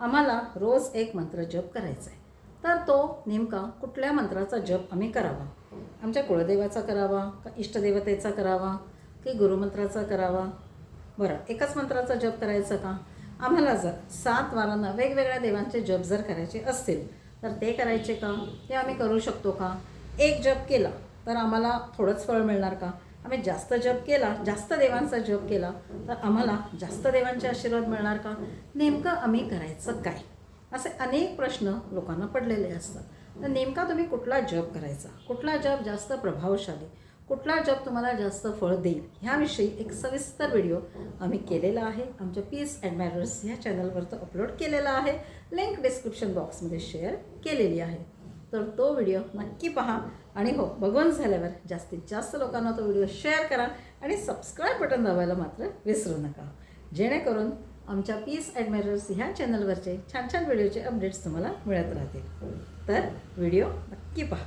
आम्हाला रोज एक मंत्र जप करायचा आहे. तर तो नेमका कुठल्या मंत्राचा जप आम्ही करावा? आमच्या कुळदेवाचा करावा का इष्टदेवतेचा करावा की गुरुमंत्राचा करावा? बरं, एकच मंत्राचा जप करायचा का? आम्हाला जर 7 वारांना वेगवेगळ्या देवांचे जप जर करायचे असतील तर ते करायचे का? ते आम्ही करू शकतो का? एक जप केला तर आम्हाला थोडंच फळ मिळणार का? आम्ही जास्त जप केला, जास्त देवांचा जप केला तर आम्हाला जास्त देवांचे आशीर्वाद मिळणार का? नेमकं आम्ही करायचं काय? असे अनेक प्रश्न लोकांना पडलेले असतात. तर नेमका तुम्ही कुठला जप करायचा? कुठला जप जास्त प्रभावशाली? कुठला जप तुम्हाला जास्त फळ देईल? ह्याविषयी एक सविस्तर व्हिडिओ आम्ही केलेला आहे. आमच्या पीस ॲडमायरर्स ह्या चॅनलवर तो अपलोड केलेला आहे. लिंक डिस्क्रिप्शन बॉक्समध्ये शेअर केलेली आहे. तर तो व्हिडिओ नक्की पहा आणि हो, बघून झाल्यावर जास्तीत जास्त लोकांना तो व्हिडिओ शेअर करा आणि सबस्क्राईब बटन दाबायला मात्र विसरू नका, जेणेकरून आमच्या पीस ॲडमायरर्स ह्या चॅनलवरचे छान छान व्हिडिओचे अपडेट्स तुम्हाला मिळत राहतील. तर व्हिडिओ नक्की पहा.